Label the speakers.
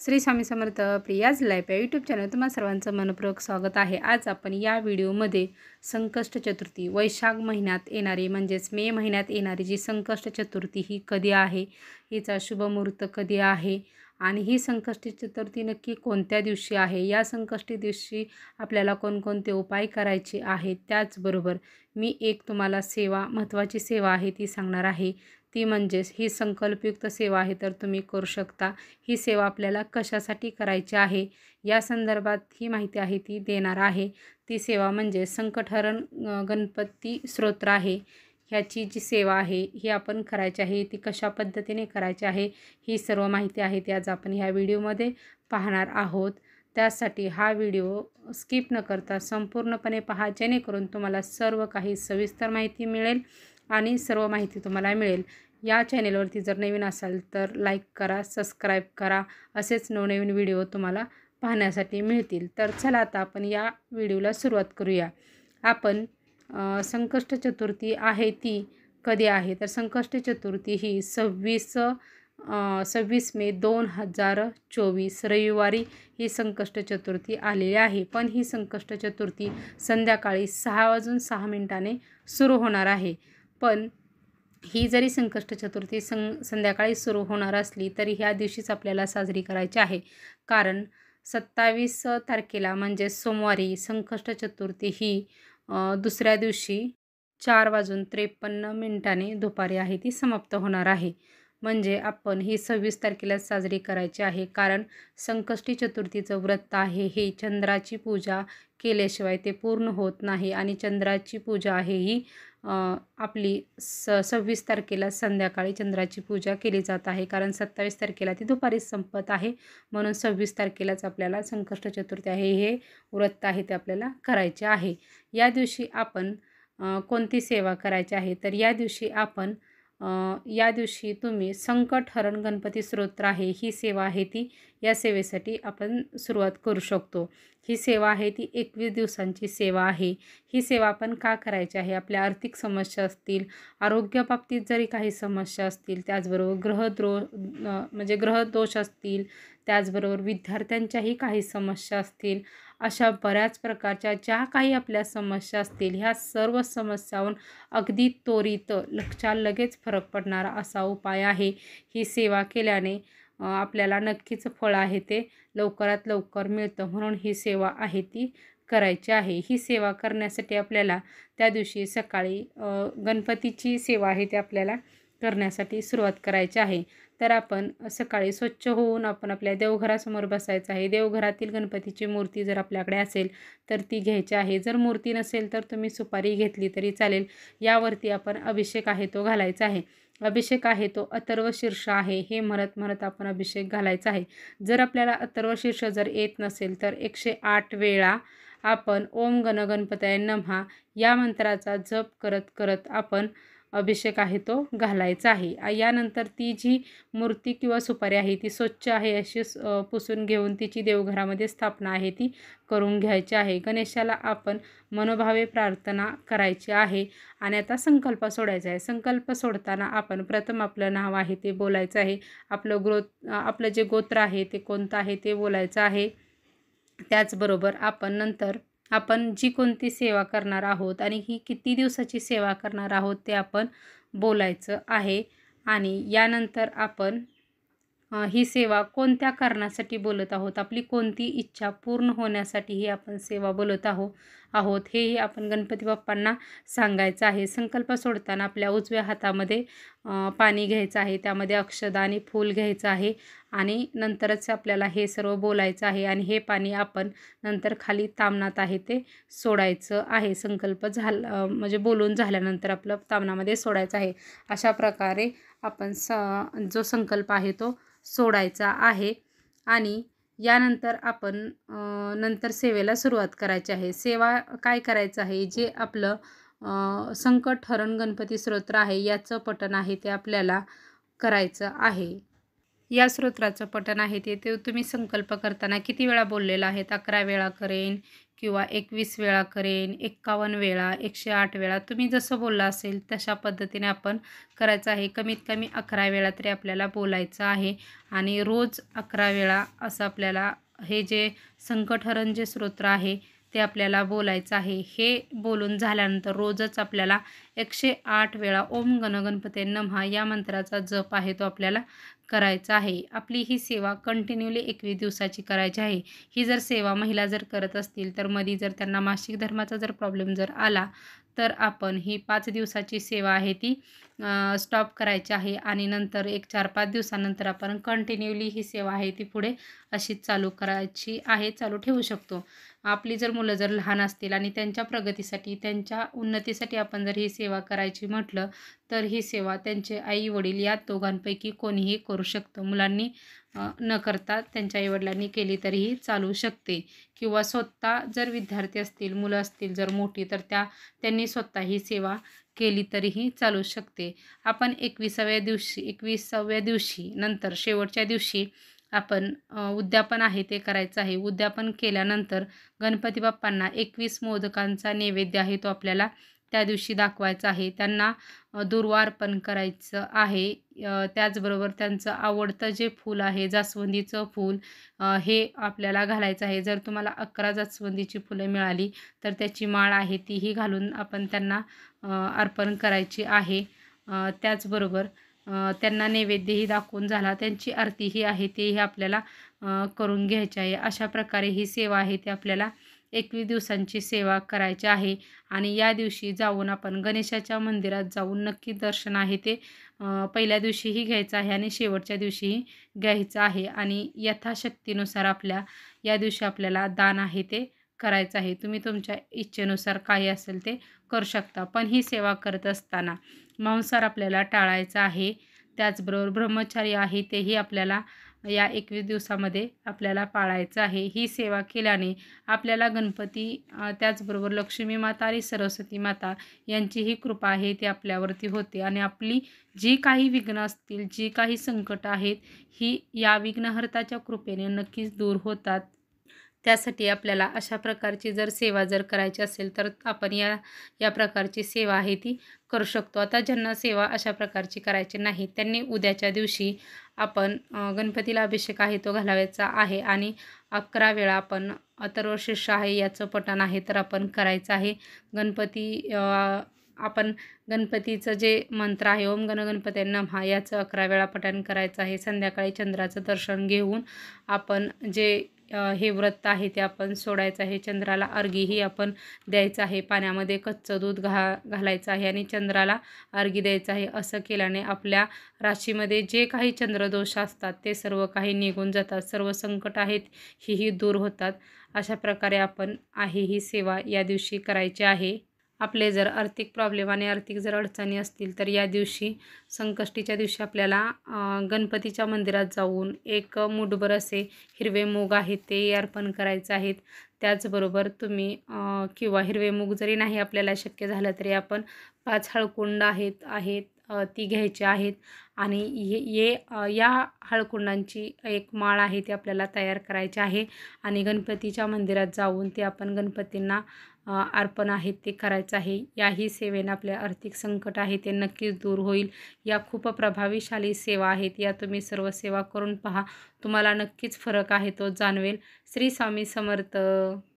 Speaker 1: Shri Swami Samarth Priya's life या YouTube channel तुम्हा सर्वांचं मनपूर्वक स्वागत आहे। आज आपण या व्हिडिओमध्ये संकष्ट चतुर्थी वैशाख महिन्यात येणारी म्हणजेच मे महिन्यात येणारी जी संकष्ट चतुर्थी ही कधी आहे, हिचा शुभ मुहूर्त कधी आहे आणि ही संकष्टी चतुर्थी नक्की कोणत्या दिवशी आहे, या संकष्टी दिवशी आपल्याला कोणकोणते उपाय करायचे आहेत, त्याचबरोबर मी एक तुम्हाला सेवा महत्त्वाची सेवा आहे ती सांगणार आहे। ती म्हणजेच ही संकल्पयुक्त सेवा आहे, तर तुम्ही करू शकता। ही सेवा आपल्याला कशासाठी करायची आहे या संदर्भात ही माहिती आहे ती देणार आहे। ती सेवा म्हणजे संकटहरण गणपती स्तोत्र आहे। ह्याची जी सेवा आहे ही आपण करायची आहे, ती कशा पद्धतीने करायची आहे ही सर्व माहिती आहे ती आज आपण ह्या व्हिडिओमध्ये पाहणार आहोत। त्यासाठी हा व्हिडिओ स्किप न करता संपूर्णपणे पहा, जेणेकरून तुम्हाला सर्व काही सविस्तर माहिती मिळेल आणि सर्व माहिती तुम्हाला मिळेल। या चॅनेलवरती जर नवीन असाल तर लाईक करा, सबस्क्राईब करा, असेच नवनवीन व्हिडिओ तुम्हाला पाहण्यासाठी मिळतील। तर चला आता आपण या व्हिडिओला सुरुवात करूया। आपण संकष्ट चतुर्थी आहे ती कधी आहे, तर संकष्ट चतुर्थी ही 26 मे 2024 रविवारी ही संकष्ट चतुर्थी आलेली आहे। पण ही संकष्ट चतुर्थी संध्याकाळी 6:06 सुरू होणार आहे। पण ही जरी संकष्ट चतुर्थी संध्याकाळी सुरू होणार असली तरी ह्या दिवशीच आपल्याला साजरी करायची आहे, कारण 27 तारखेला म्हणजे सोमवारी संकष्ट चतुर्थी ही दुसऱ्या दिवशी 4:53 दुपारी आहे ती समाप्त होणार आहे। म्हणजे आपण ही 26 तारखेला साजरी करायची आहे, कारण संकष्टी चतुर्थीचं व्रत आहे हे चंद्राची पूजा केल्याशिवाय ते पूर्ण होत नाही आणि चंद्राची पूजा आहे ही आपली 26 तारखेला संध्याकाळी चंद्राची पूजा केली जात आहे, कारण 27 तारखेला ती दुपारी संपत आहे। म्हणून 26 तारखेलाच आपल्याला संकष्ट चतुर्थी आहे हे व्रत आहे ते आपल्याला करायचे आहे। या दिवशी आपण कोणती सेवा करायची आहे, तर या दिवशी तुम्ही संकटहरण गणपती स्तोत्र आहे ही सेवा आहे ती, या सेवेसाठी आपण सुरुवात करू शकतो। ही सेवा आहे ती 21 दिवसांची सेवा आहे। ही सेवा आपण का करायची आहे, आपल्या आर्थिक समस्या असतील, आरोग्याबाबतीत जरी काही समस्या असतील, त्याचबरोबर ग्रहदोष असतील, त्याचबरोबर विद्यार्थ्यांच्याही काही समस्या असतील, अशा बऱ्याच प्रकारच्या ज्या काही आपल्या समस्या असतील, ह्या सर्व समस्यावर अगदी त्वरित लगेच फरक पडणारा असा उपाय आहे। ही सेवा केल्याने आपल्याला नक्कीच फळ आहे ते लवकरात लवकर मिळतं, म्हणून ही सेवा आहे ती करायची आहे। ही सेवा करण्यासाठी आपल्याला त्या दिवशी सकाळी गणपतीची सेवा आहे ते आपल्याला करण्यासाठी सुरुवात करायची आहे। तर आपण सकाळी स्वच्छ होऊन आपण आपल्या देवघरासमोर बसायचं आहे। देवघरातील गणपतीची मूर्ती जर आपल्याकडे असेल तर ती घ्यायची आहे, जर मूर्ती नसेल तर तुम्ही सुपारी घेतली तरी चालेल। यावरती आपण अभिषेक आहे तो घालायचा आहे। अभिषेक आहे तो अथर्व शीर्ष आहे हे म्हणत आपण अभिषेक घालायचा आहे। जर आपल्याला अथर्व शीर्ष जर येत नसेल तर 108 वेळा आपण ओम गण गणपतये नमः या मंत्राचा जप करत करत आपण अभिषेक आहे तो घालायचा आहे। यानंतर ती जी मूर्ती किंवा सुपारी आहे ती स्वच्छ आहे अशी पुसून घेऊन तिची देवघरामध्ये स्थापना आहे ती करून घ्यायची आहे। गणेशाला आपण मनोभावे प्रार्थना करायची आहे आणि आता संकल्प सोडायचा आहे। संकल्प सोडताना आपण प्रथम आपलं नाव आहे ते बोलायचं आहे, आपलं जे गोत्र आहे ते कोणतं आहे ते बोलायचं आहे। त्याचबरोबर आपण जी कोणती सेवा करणार आहोत आणि ही किती दिवसाची सेवा करणार आहोत ते आपण बोलायचं आहे। आणि यानंतर आपण ही सेवा कोणत्या कारणासाठी बोलत आहोत, आपली कोणती इच्छा पूर्ण होण्यासाठी ही आपण सेवा बोलत आहोत हेही आपण गणपती बाप्पांना सांगायचं आहे। संकल्प सोडताना आपल्या उजव्या हातामध्ये पाणी घ्यायचं आहे, त्यामध्ये अक्षदा आणि फूल घ्यायचं आहे आणि नंतरच आपल्याला हे सर्व बोलायचं आहे आणि हे पाणी आपण नंतर खाली ताम्हनात आहे ते सोडायचं आहे। संकल्प म्हणजे बोलून झाल्यानंतर आपलं ताम्हनामध्ये सोडायचं आहे। अशा प्रकारे आपण जो संकल्प आहे तो सोडायचा आहे आणि यानंतर आपण नंतर सेवेला सुरुवात करायची आहे। सेवा काय करायचं आहे, जे आपलं संकटहरण गणपती स्तोत्र आहे याचं पठण आहे ते आपल्याला करायचं आहे। या स्तोत्राचं पठण आहे ते तुम्ही संकल्प करताना किती वेळा बोललेला आहेत. 11 वेळा करेन किंवा 21 वेळा करेन, 51 वेळा, 108 वेळा, तुम्ही जसं बोलला असेल तशा पद्धतीने आपण करायचं आहे. कमीत कमी 11 वेळा तरी आपल्याला बोलायचं आहे आणि रोज 11 वेळा असं आपल्याला हे जे संकटहरण जे स्तोत्र आहे ते आपल्याला बोलायचं आहे. हे बोलून झाल्यानंतर रोजच आपल्याला 108 वेळा ओम गणगणपते नमः या मंत्राचा जप आहे तो आपल्याला करायचा आहे. आपली ही सेवा कंटिन्यूली 21 दिवसाची करायची आहे. ही जर सेवा महिला जर करत असतील तर मध्ये जर त्यांना मासिक धर्माचा जर प्रॉब्लेम जर आला तर आपण ही 5 दिवसाची सेवा आहे ती स्टॉप करायची आहे आणि नंतर एक 4-5 दिवसानंतर आपण कंटिन्यूली ही सेवा आहे ती पुढे अशीच चालू करायची आहे, चालू ठेवू शकतो. आपली जर मुलं जर लहान असतील आणि त्यांच्या प्रगतीसाठी, त्यांच्या उन्नतीसाठी आपण जर ही सेवा करायची म्हटलं तर ही सेवा त्यांचे आई-वडील या दोघांपैकी कोणीही करू शकतं. मुलांनी न करता त्यांच्या आई-वडिलांनी केली तरीही चालू शकते किंवा स्वतः जर विद्यार्थी असतील, मुलं असतील जर मोठी तर त्यांनी स्वतः ही सेवा केली तरीही चालू शकते. आपण 21व्या दिवशी नंतर शेवटच्या दिवशी आपण उद्यापन आहे ते करायचं आहे. उद्यापन केल्यानंतर गणपती बाप्पांना 21 मोदकांचा नैवेद्य आहे तो आपल्याला त्या दिवशी दाखवायचा आहे. त्यांना दुर्वा अर्पण करायचं आहे. त्याचबरोबर त्यांचं आवडतं जे फूल आहे जास्वंदीचं फूल हे आपल्याला घालायचं आहे. जर तुम्हाला 11 जास्वंदीची फुलं मिळाली तर त्याची माळ आहे तीही घालून आपण त्यांना अर्पण करायची आहे. त्याचबरोबर त्यांना नैवेद्यही दाखवून झाला, त्यांची आरतीही आहे तेही आपल्याला करून घ्यायची आहे. अशा प्रकारे ही सेवा आहे ती आपल्याला 21 दिवसांची सेवा करायची आहे आणि या दिवशी जाऊन आपण गणेशाच्या मंदिरात जाऊन नक्की दर्शन आहे ते पहिल्या दिवशीही घ्यायचं आहे आणि शेवटच्या दिवशीही घ्यायचं आहे आणि यथाशक्तीनुसार या दिवशी आपल्याला दान आहे ते करायचं आहे. तुम्ही तुमच्या इच्छेनुसार काही असेल ते करू शकता. पण ही सेवा करत असताना मांसाहार आपल्याला टाळायचा आहे. त्याचबरोबर ब्रह्मचारी आहे तेही आपल्याला या 21 दिवसामध्ये आपल्याला पाळायचं आहे. ही सेवा केल्याने आपल्याला गणपती त्याचबरोबर लक्ष्मी माता आणि सरस्वती माता यांचीही कृपा आहे ती आपल्यावरती होते आणि आपली जी काही विघ्न असतील, जी काही संकट आहेत ही या विघ्नहर्ताच्या कृपेने नक्कीच दूर होतात. त्यासाठी आपल्याला अशा प्रकारची जर सेवा जर करायची असेल तर आपण या प्रकारची सेवा आहे ती करू शकतो. आता ज्यांना सेवा अशा प्रकारची करायची नाही त्यांनी उद्याच्या दिवशी आपण गणपतीला अभिषेक आहे तो घालावायचा आहे आणि 11 वेळा आपण अथर्वशीर्ष आहे याचं पठण आहे तर आपण करायचं आहे. आपण गणपतीचं जे मंत्र आहे ओम गणगणपते नमः याचं 11 वेळा पठण करायचं आहे. संध्याकाळी चंद्राचं दर्शन घेऊन आपण जे हे व्रत आहे ते आपण सोडायचं आहे. चंद्राला अर्घीही आपण द्यायचं आहे. पाण्यामध्ये कच्चं दूध घालायचं आहे आणि चंद्राला अर्घी द्यायचं आहे. असं केल्याने आपल्या राशीमध्ये जे काही चंद्रदोष असतात ते सर्व काही निघून जातात. सर्व संकट आहेत ही दूर होतात. अशा प्रकारे आपण ही सेवा या दिवशी करायची आहे. आपले जर आर्थिक प्रॉब्लेम आणि आर्थिक जर अडचणी असतील तर या दिवशी संकष्टीच्या दिवशी आपल्याला गणपतीच्या मंदिरात जाऊन एक मूठभर असे हिरवे मूग आहेत ते अर्पण करायचे आहेत. त्याचबरोबर तुम्ही किंवा हिरवे मूग जरी नाही आपल्याला शक्य झालं तरी आपण 5 हळकुंड आहेत ती घ्यायची आहेत आणि या हळकुंडांची एक माळ आहे ती आपल्याला तयार करायची आहे आणि गणपतीच्या मंदिरात जाऊन ते आपण गणपतींना अर्पण आहेत ते करायचं आहे. याही सेवेने आपल्या आर्थिक संकट आहे ते नक्कीच दूर होईल. या खूप प्रभावीशाली सेवा आहेत. या तुम्ही सर्व सेवा करून पहा. तुम्हाला नक्कीच फरक आहे तो जाणवेल. श्री स्वामी समर्थ.